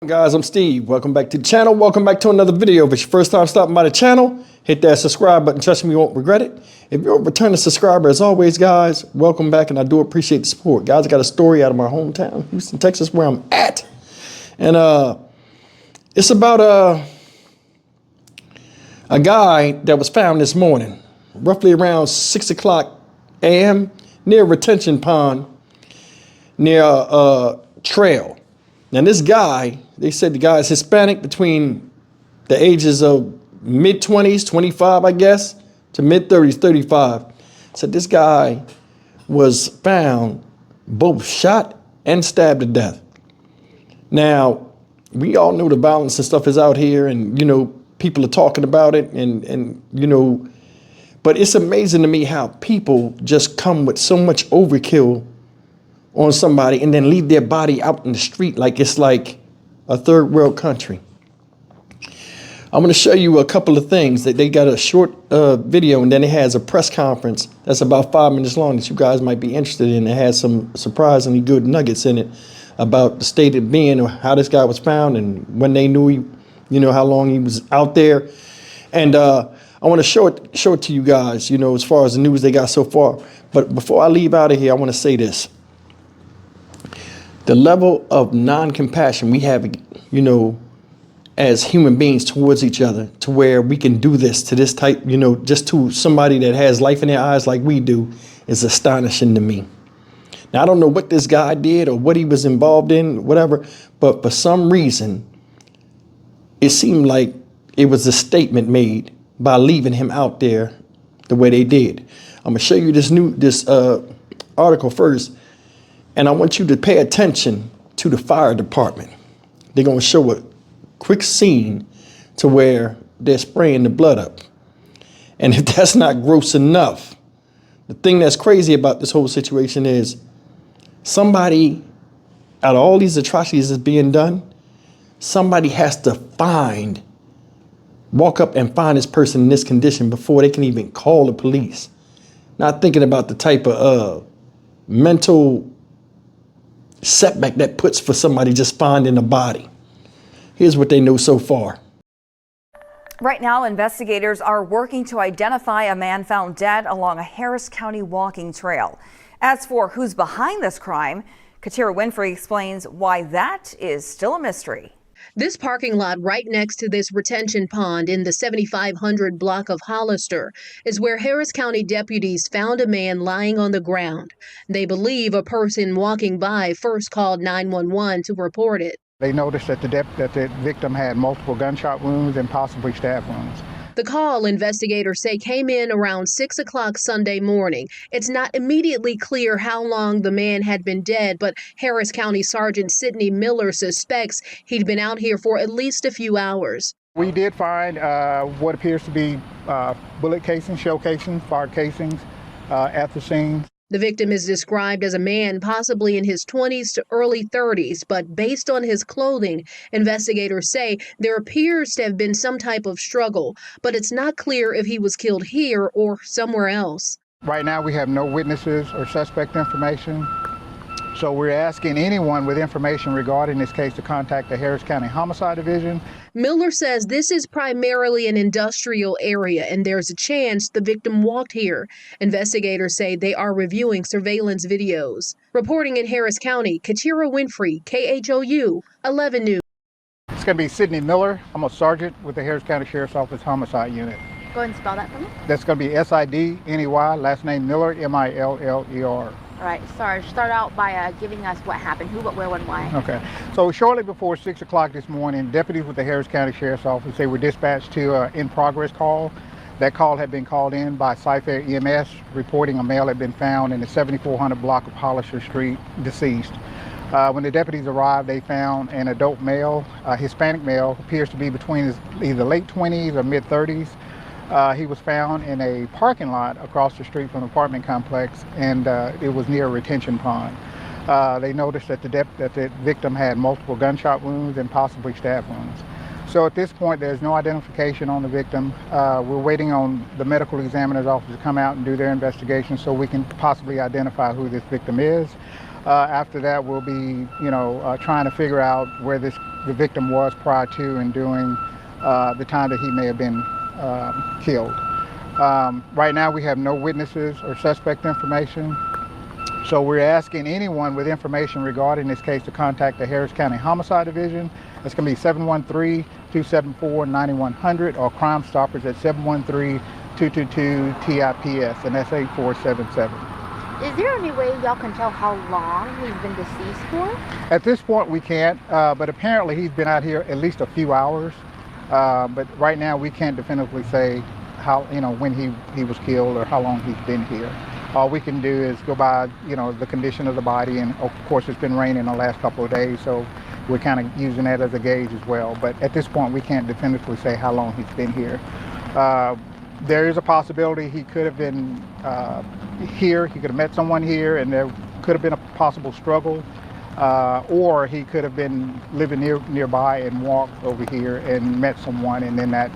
Guys, I'm Steve. Welcome back to the channel. Welcome back to another video. If it's your first time stopping by the channel, hit that subscribe button. Trust me, you won't regret it. If you're a returning subscriber, as always, guys, welcome back, and I do appreciate the support. Guys, I got a story out of my hometown, Houston, Texas, where I'm at. And it's about a guy that was found this morning, roughly around 6 o'clock a.m. near a retention pond, near a trail. Now this guy, they said the guy is Hispanic, between the ages of mid-20s, 25, I guess, to mid-30s, 35. Said this guy was found both shot and stabbed to death. Now, we all know the violence and stuff is out here, and, you know, people are talking about it, and you know, but it's amazing to me how people just come with so much overkill on somebody and then leave their body out in the street like it's like a third world country. I'm going to show you a couple of things. That they got a short video, and then it has a press conference that's about 5 minutes long that you guys might be interested in. It has some surprisingly good nuggets in it about the state of being, or how this guy was found, and when they knew he, you know, how long he was out there. And I want to show it to you guys, you know, as far as the news they got so far. But before I leave out of here, I want to say this. The level of non-compassion we have, you know, as human beings towards each other, to where we can do this to this type, you know, just to somebody that has life in their eyes like we do, is astonishing to me. Now, I don't know what this guy did or what he was involved in, whatever, but for some reason, it seemed like it was a statement made by leaving him out there the way they did. I'm gonna show you this article first. And I want you to pay attention to the fire department. They're going to show a quick scene to where they're spraying the blood up. And if that's not gross enough, the thing that's crazy about this whole situation is somebody, out of all these atrocities that's being done, somebody has to walk up and find this person in this condition before they can even call the police. Not thinking about the type of mental setback that puts for somebody just finding a body. Here's what they know so far. Right now, investigators are working to identify a man found dead along a Harris County walking trail. As for who's behind this crime, Katira Winfrey explains why that is still a mystery. This parking lot right next to this retention pond in the 7500 block of Hollister is where Harris County deputies found a man lying on the ground. They believe a person walking by first called 911 to report it. They noticed that the victim had multiple gunshot wounds and possibly stab wounds. The call, investigators say, came in around 6 o'clock Sunday morning. It's not immediately clear how long the man had been dead, but Harris County Sergeant Sidney Miller suspects he'd been out here for at least a few hours. We did find what appears to be bullet casings, shell casings, fire casings at the scene. The victim is described as a man possibly in his 20s to early 30s, but based on his clothing, investigators say there appears to have been some type of struggle, but it's not clear if he was killed here or somewhere else. Right now we have no witnesses or suspect information, so we're asking anyone with information regarding this case to contact the Harris County Homicide Division. Miller says this is primarily an industrial area and there's a chance the victim walked here. Investigators say they are reviewing surveillance videos. Reporting in Harris County, Katira Winfrey, KHOU 11 News. It's going to be Sidney Miller. I'm a sergeant with the Harris County Sheriff's Office Homicide Unit. Go ahead and spell that for me. That's going to be S-I-D-N-E-Y, last name Miller, M-I-L-L-E-R. All right, Sarge, start out by giving us what happened, who, what, where, when, why. Okay. So shortly before 6 o'clock this morning, deputies with the Harris County Sheriff's Office, they were dispatched to an in-progress call. That call had been called in by Cy-Fair EMS, reporting a male had been found in the 7400 block of Hollister Street, deceased. When the deputies arrived, they found an adult male, a Hispanic male, appears to be between his either late 20s or mid-30s. He was found in a parking lot across the street from the apartment complex, and it was near a retention pond. They noticed that the victim had multiple gunshot wounds and possibly stab wounds. So at this point, there's no identification on the victim. We're waiting on the medical examiner's office to come out and do their investigation so we can possibly identify who this victim is. After that, we'll be, trying to figure out where the victim was prior to and during the time that he may have been killed. Right now, we have no witnesses or suspect information. So we're asking anyone with information regarding this case to contact the Harris County Homicide Division. That's going to be 713-274-9100 or Crime Stoppers at 713-222-TIPS, and that's 8477. Is there any way y'all can tell how long he's been deceased for? At this point, we can't, but apparently he's been out here at least a few hours. But right now, we can't definitively say how, when he was killed or how long he's been here. All we can do is go by, the condition of the body, and of course, it's been raining the last couple of days, so we're kind of using that as a gauge as well. But at this point, we can't definitively say how long he's been here. There is a possibility he could have been here, he could have met someone here, and there could have been a possible struggle, or he could have been living nearby and walked over here and met someone, and then that,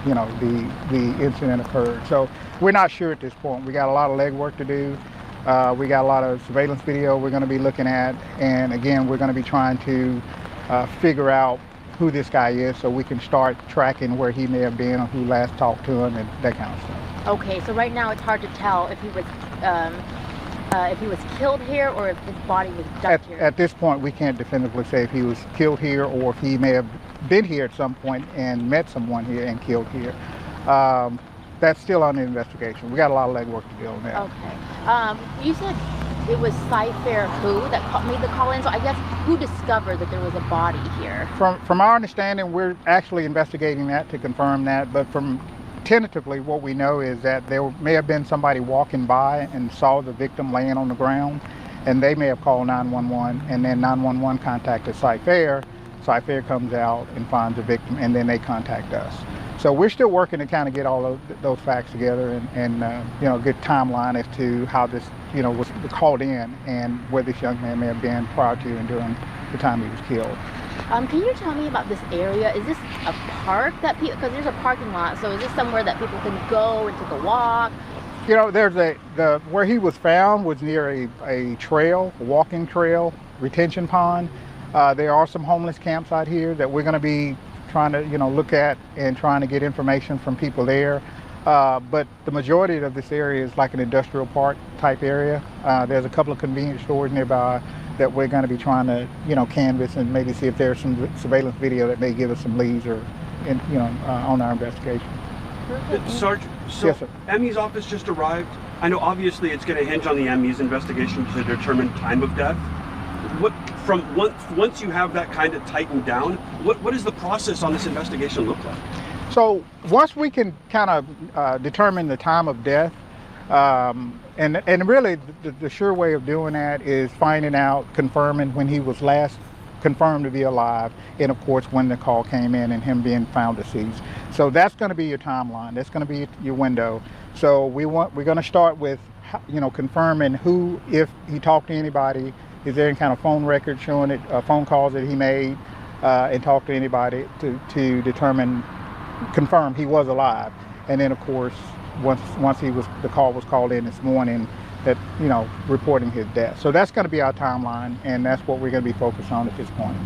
the incident occurred. So we're not sure at this point. We got a lot of legwork to do. We got a lot of surveillance video we're going to be looking at, and again, we're going to be trying to figure out who this guy is so we can start tracking where he may have been or who last talked to him and that kind of stuff. Okay, so right now it's hard to tell if he was killed here or if his body was dumped here. At this point, we can't definitively say if he was killed here or if he may have been here at some point and met someone here and killed here. That's still under investigation. We got a lot of legwork to do on that. Okay. You said it was Cypher who that made the call in, so I guess who discovered that there was a body here? From our understanding, we're actually investigating that to confirm that, but tentatively what we know is that there may have been somebody walking by and saw the victim laying on the ground, and they may have called 911, and then 911 contacted Cypher. Cypher comes out and finds the victim, and then they contact us. So we're still working to kind of get all of those facts together and a good timeline as to how this was called in and where this young man may have been prior to and during the time he was killed. Can you tell me about this area? Is this a park that people, because there's a parking lot, so is this somewhere that people can go and take a walk? There's where he was found was near a trail, a walking trail, retention pond. There are some homeless camps out here that we're going to be trying to look at and trying to get information from people there. But the majority of this area is like an industrial park type area. There's a couple of convenience stores nearby that we're going to be trying to canvass and maybe see if there's some surveillance video that may give us some leads or on our investigation. Sergeant, so yes, sir. ME's office just arrived. I know obviously it's going to hinge on the ME's investigation to determine time of death. Once you have that kind of tightened down, what does the process on this investigation look like? So once we can kind of determine the time of death, and really the sure way of doing that is finding out, confirming when he was last confirmed to be alive, and of course when the call came in and him being found deceased. So that's going to be your timeline. That's going to be your window. So we're going to start with confirming who, if he talked to anybody, is there any kind of phone record showing it, phone calls that he made and talked to anybody to confirm he was alive. And then of course once the call was called in this morning, that reporting his death. So that's going to be our timeline, and that's what we're going to be focused on at this point.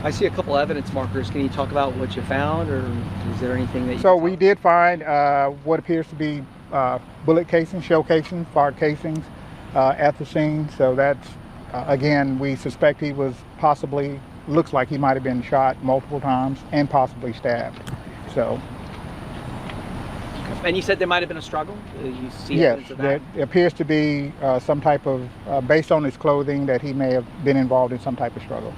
I see a couple evidence markers. Can you talk about what you found, or is there anything that you So we did find what appears to be bullet casings, shell casings, fired casings at the scene. So that's again, we suspect he was looks like he might have been shot multiple times and possibly stabbed. So. And you said there might have been a struggle? You see yes, evidence of that? there appears to be some type of, based on his clothing, that he may have been involved in some type of struggle.